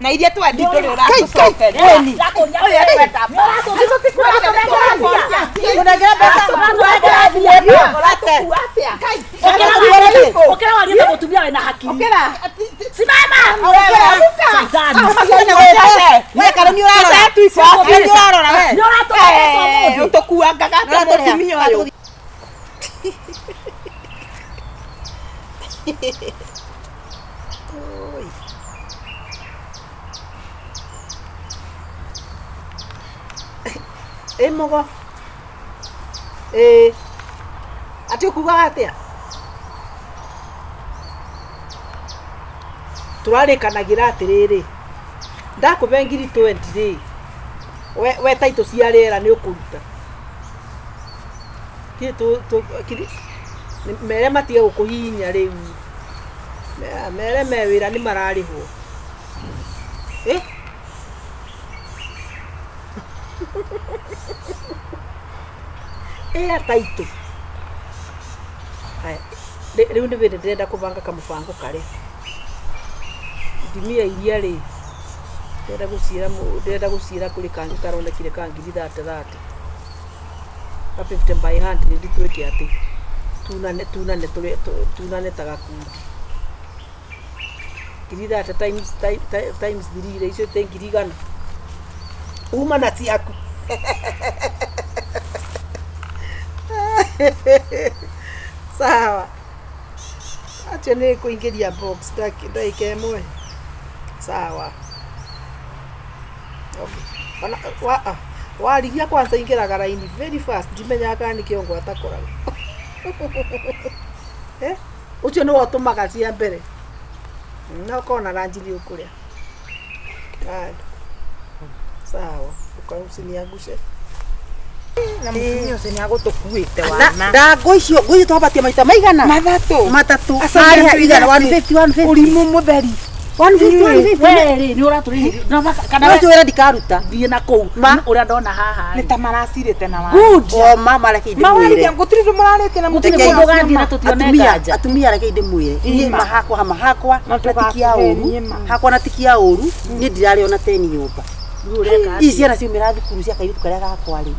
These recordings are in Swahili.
na iria twendi nduri uragucokeria oya twenda okera waria mutumia wena hakiri simama we karoni urarora we utokuangaga mutumia wayo mogo ati ukuga atia turarikanagira atiriri ndakubengiri 20 ri we taito cia rera ni ukuruta kiri mere matige gukuhinya riu mere mewira ni mararihwo taito aya riu ni vile ndenda kubanga kamubango kare ndimia iria ri ndenda gucira kuri kangi karonekire kangi 30 ka 50 by 100 nditweke ati tunane tagakundi 30 times 3 icio tengirigana uma na ciaku sawa acha ni kuingiria box dakika imwe sawa okay Warigia kwanza ingiraga raini very fast ndimenyaga ni kiongo atakoraga ucio no otumaga cia mbere no kona ranjiri ukuria sawa ukausinia ngushe na mutumia ucio ni agutukuite wana ndago icio nguyu twabatie maita maigana matatu ari igana 150 urimu mutheri 150 ni uraturi kana wewe ura dikaruta thie na kou uria ndona haha ni tamaracirite na wa good mama reke inde mwire ngutiri ndumararite na mutumia ndogandi na tutioneka atumia reke inde mwire ni mahakwa natikia uru hakwa natikia uru ni ndirari ona teni nyumba ici ana ciumira thukuru cia kairitu karia gakwari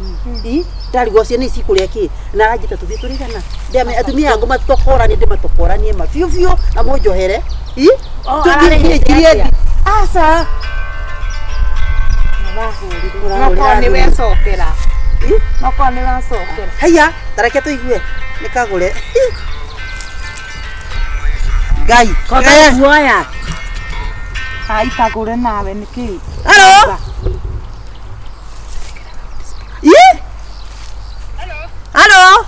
ndari gocio ni cikuria ki na ranjita tuthie turigana ndeme atumia ngo matokora ni ndimatokoranie mafiofio na monjohere tuthie asa nakoni wecokera nakoni wacokera haya tareke tuigue ni Kagure Ngai kuoya ai Kagure nawe niki halo halo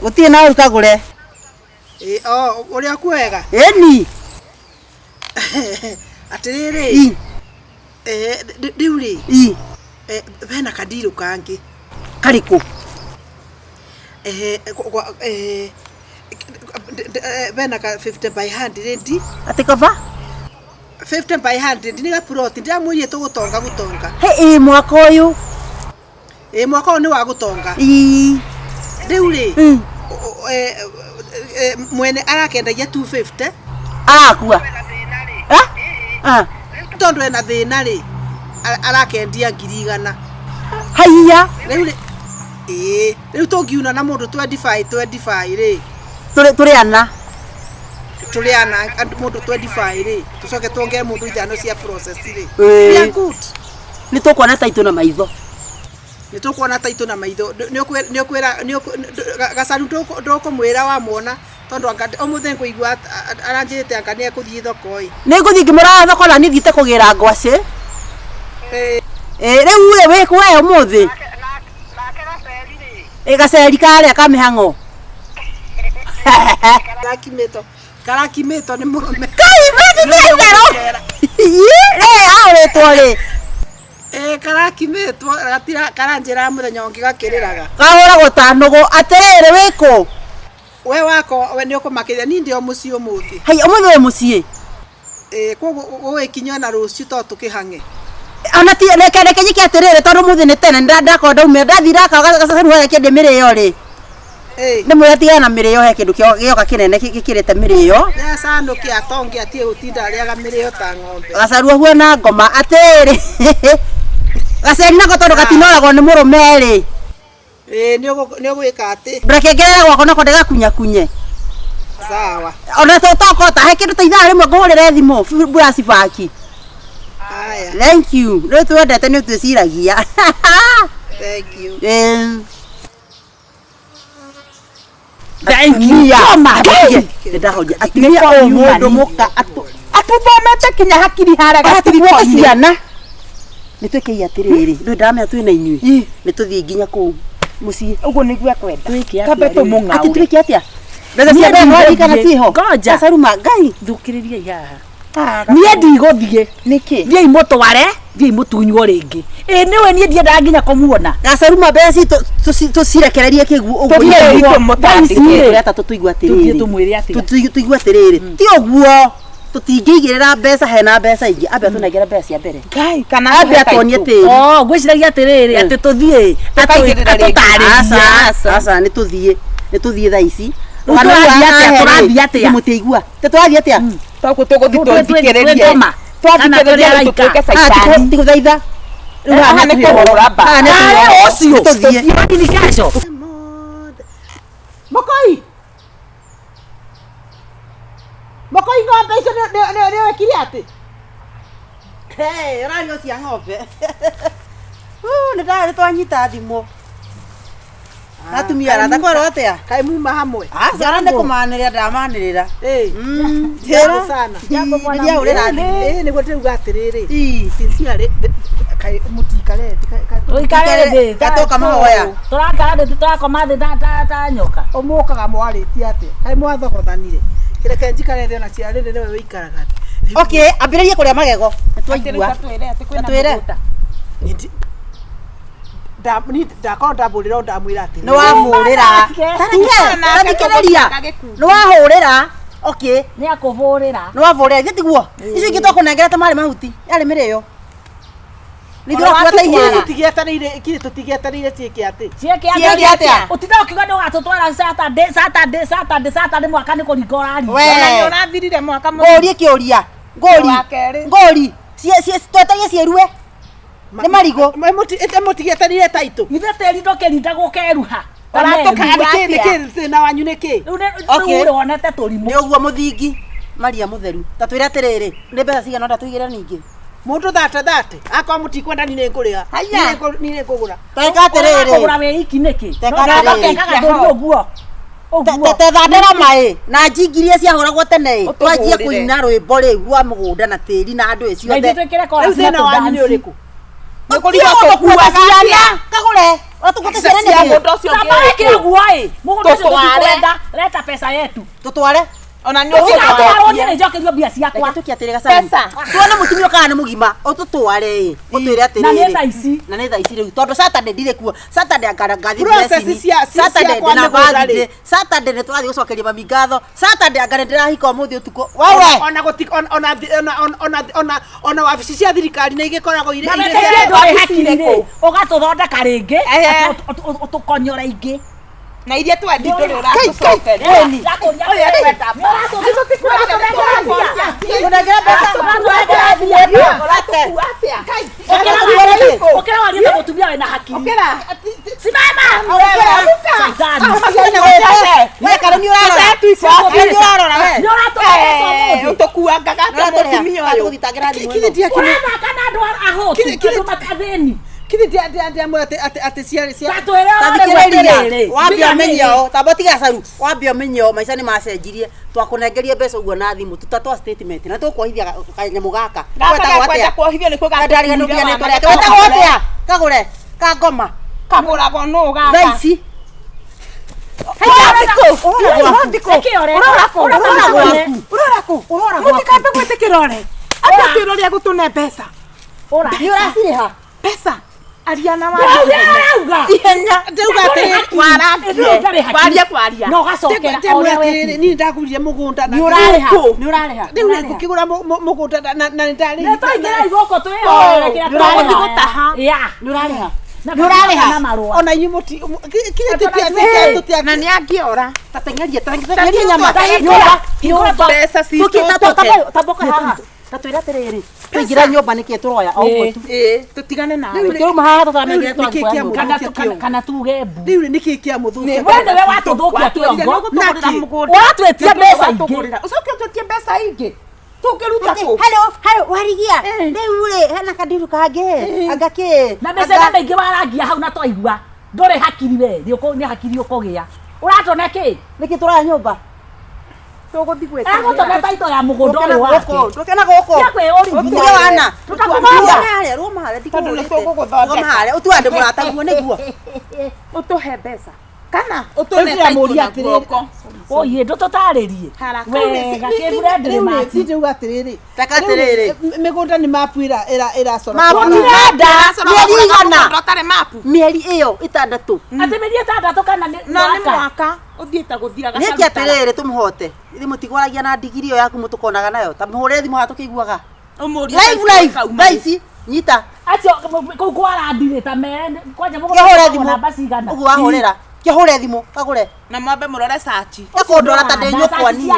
gutie na Kagure uria kwega ni atiriri diuri bena kadiru kangi kariku bena ka 50 by 100 atikova 50 by 100 ni ga plot ndiamwirie tugutonga mwaka uyu mwaka ni wa gutonga diuri mwene arakendagia 250 akua tondu ena thina ri arakendia 100 haiya riu tungiuna na mundu 25 ri turiana mundu 25 ri tucoke tuongee mundu ithano cia process ri ya good ni tukuona taito na maitho ni okwira gacaru ndukumwira wa muona tondu omuthe kuigua aranjirite anga ni ekuthie thoko ni nguthie ngimura thoko na ni thiite kugira ngwaci riu we kwe omuthi gaceri karia kamihango karakimito ni murume kai bethero aretwo ri karakimetwo gatira karanjira muthenya ungi gakiriraga kahora gutanugo atiriri wiko we wako we ni ukumakiria ni ndio mucio muthi hai omuthi we mucie kogo we kinywa na rucio to tukihange ana ti reke nyike atiriri tondu muthi ni tene ndakonda ume ndathira ka gacaru haya kende mire yo ri nä mwä atigana mä rä o he kä ndå gä oka kä nene kä rä te mä rä o Sandu kä atonge atie gå tinda arä aga mä rä o ta ng'ombe gacarua huona ngoma atä rä gaceri nako tondå gatinoragwo nä må rå merä nä å gwä ka atä reke ngerere gwako nako ndägakunyakunye sawa ona tokota he kä ndå ta ithaa rä mwe ngå hå rä re thimå buracibaki aya thank you rä twä wendete nä å twä ciragia thank you atumia o mundu muka atuthomete kinya hakiri haria gatiri ciana nä twä kä i atä rä rä ndå ndamenya twä na inyuä nä tå thiä nginya kå u må ciä å guo nä guo kwenda kambe tå må ng'aå atä twä kä atä a mbeca cia mbere kana ciho gacaruma ngai thukä rä ria haha niä ndigå thiä nä kä thiäi må tware thiäi må tunywo rä ngä nä we niä ndiendaga nginya kå muona gacaruma mbeca tå cirekererie kä guo å guoata tå tåigua atä rä tå mwä re atä tåigua atä rä rä ti å guo tå tingä igä rä ra mbeca hena mbeca ingä ambe tå nengere mbeca cia mbere ambe atonie tä ngwä ciragia atä rä rä atä tå thiä atå tarä nä tå thiä thaa ici tårathiä atä a må tä igua tä tårathiä atä a togå tå gå thi tå thikä rä rie Kana tå tuä ke caicani tigå thaitha haha nä kå hå ra mba å cio tå thiä ndiricaco Mokoi ng'ombe icio nä wekire atä rario cia ng'ombe nä ndarä twanyita thimå atumia arata kwarwo atä a kaä muma hamwe ciana nä kå manä rä ra ndamanä rä ra jambo sana iria å rä rathimå nä guo ndä ruga atä rä rä sincerely må tikareti gatoka mahoya tårakoma thä ta nyoka å må kaga mwarä tie atä kaä mwathogothanire kä reke njikarethe ona cia rä rä nä we wä ikaraga ambä rä rie kå rä a magego twaigua twä re ndakorwo ndambå rä ra ndamwä ra atä nä wahå rä ra tathikä rä ria nä wahå rä ra nä akå hå rä ra nä wahå rä ra ithe tiguo icio ingä twakå nengerete marä mahuti yarä mä rä o tå tigietanä ire ciä kä atä å tinda å kiuga nä å gatå twara Saturday mwaka nä kå ringa å raringa å rathirire mwaka ngå rie kä å ria ngå ri twetagie ciärue nä marigå må tigietanire taitå ithe tä ri ndå kä rinda gå keruha na wanyu nä kä rä u wonete tå rimå nä å guo må thingi maria må theru ta twä re atä rä rä nä mbeca cigana ndatå igä ra ningä må ndå thate akorwo må tikwenda ni nä ngå rä ha nä ngå gå ra tweka atä rä kå gå ra wä iki nä kä å guo tethandä ra maä na njingirie ciahå ragwo tene twanjie kå ina rwä mbo rä u rwa må gå nda na tä ri na andå ä ciothe rä u thä na wanyu nä å rä kå kagå re kä guoä må gå ndå reta pesa yetu tå tware ona nä nä njokerio mbia ciakwa tå kä atä rä tuone må tumia kana nä må gima å tå tware å twä re atä na nä rä tha ici na nä tha ici rä u tondå Saturday ndirä kuo Saturday ngathi Saturday nä twathiä gå cokeria mami ngatho Saturday anga nä ndä rahika å må thä å tukå ona wabici cia thirikari nä igä koragwo å gatå thondeka rä ngä å tå konyora ingä na iria twendi ndå rä å ratå cokeria ukira warie ta mutumia wena hakiri ukira simama we kana ni urarora we utokuanga gata mutumia uyu tuthitangira thimu kile dia kile kana andu ahoti andu makatheni kile dia mwete ate ciari cia tathikiriria wambia menyao tabotiga caru wambia menyao maica ni macenjirie twakunengerie mbeca uguo na thimu tutatwa statement na tukuhithia kanyamu gaka kwenda kuhithia ni kuga ndariganukia ni tware wetagwo atia kagure kangoma kaguragwo no gaka thaici mutikambe gwite kirore ati kirore agutune mbeca ni uraciriha pesa ariana wa ihenya ndauga ati kwaria no gacokera oria we ni ndagurire mugunda ni urareha riu ngikigura mugunda na ndari na toingera igoko twihorerekera twagothi gutaha ni urareha Nuraleha. Ona inyu muti kile tutia Na niangiora. Tatengeria nyama. Nyumba pesa si Taboka haha. Tatwira terere. Tuingira nyumba niki turoya o uguo tu. Tutigane nawe. Tuma haha tutamenya twa kana tuge mbu. riu niki kia muthukia Wende we watuthukia kiongo. Watwetia mbeca ingi. Ucoke utwetie mbeca ingi. Tukiruta ku. Hello, Warigia. Riu ri hena kandiru kange. Agake. Na mbeca na maingi warangia hau na twaigua. Ndore hakiri we. Ni hakiri ukogia. Uratona ki? Niki turaya nyumba. Tuguthi gweta. Agutona baito ya mugunda uyu wake. Ndokena goko. Yakwe uri. Ndio wana. Tutakugonya. Hale roma hale dikugurite. Roma hale utuande murata guo niguo. Utuhe mbeca. Kana utone taito atiriri Oye ndututaririe. Wega kibure ndire mati. Tiju atiriri. Takatiriri. Migunda ni mapu ira sora. Mapu ndirenda. Mieri igana. Ndotare mapu. Mieri iyo itandatu. Ati mieri itandatu kana ni mwaka. Uthiita guthira gacaru. Niki atiriri tumuhote. Ithi mutigwaragia na digiri iyo yaku mutukonaga nayo. Ta muhure thimu hatukiguaga. Live. Baici nyita. Acio kuu kwara ndire ta men. Kwanja Kihore mugunda thimu. na basi igana. Ugu wahurira. Kihore thimu kagure. Na mwambe murore sachi. Yakondora ta ndenyo kwa ni.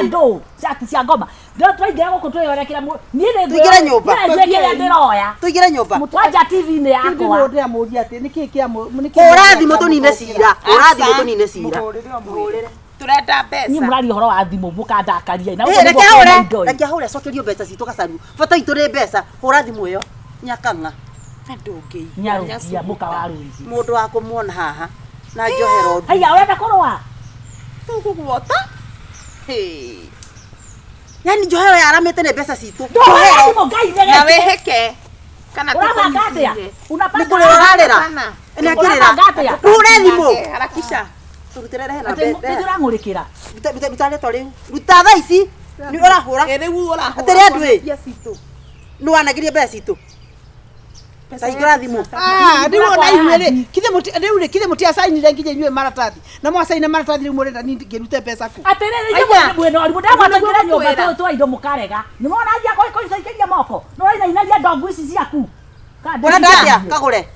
Shati cia ngoma. Ndio twaingira guku twiyore kila mu. Ni ni Tuigire nyumba. Tuigire ndiroya. Tuigire nyumba. Twanja TV ni yakwa. Ndio muria ati niki kia Hura thimu tunine cira. Hura thimu tunine cira. Muhurire. Turenda mbeca. Ni murari horo wa thimu mukandakaria. Na reke hore cokerio mbeca citu gacaru. Bata itu ri mbeca. Hura thimu iyo. Nyakanga. Ndungi. Nyarukia muka waruzi. Mundu wa kumuona haha. Na njohero. Haya urenda kurwa. Tuguguota. Hey. Yani njohero yaramete ne mbeca citu. Njohero ngai nege. Na weheke. Kana Unapanga Unapanga. Nikurorarira. Enakirira. Hura thimu. Harakisha. Turutere hena Ate mbeca. turangurikira. Bitare to riu. Ruta tha ici. Ni urahura. Riu urahura. Atere andui. Ni wanagirie mbeca citu. Saigura thimu. Ndio na iwele kithe muti asainire ngije nywe maratathi na mwasaina maratathi riu murenda ni ngirute pesa ku Aterere je mweno ari mudama tugira nyumba tu tu indo mukarega ni mona aja koi saikia moko no ina inaria ndongu ici ciaku Urenda kagure.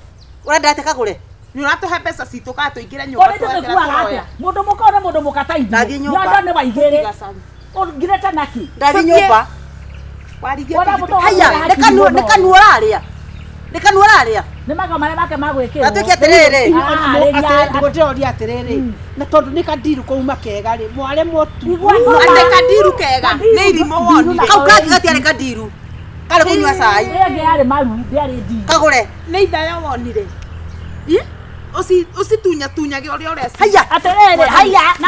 Urenda kagure. Ni uratuhe mbeca citu ka tuingire nyumba twekera mundu mukone mundu mukataithio Ndathi nyumba. nyondo ni waigire ngireta naki Ndathi nyumba. Warigia. Haya, nekanu uraria. Nekanu uraria. ni maga mare make magwikira Natwike atiriri. ngoteoria atiriri na tondu ni kandiru kuuma kega ri mware motu Ate kandiru kega. Ni irimo woni. Kau kaki gatiare kandiru. Kale kunywa cai. ege yari maru ndiari ndi Kagure. Ni ithayo wonire. Usi tunya tunyage uria uresi. Haya. aterere haya na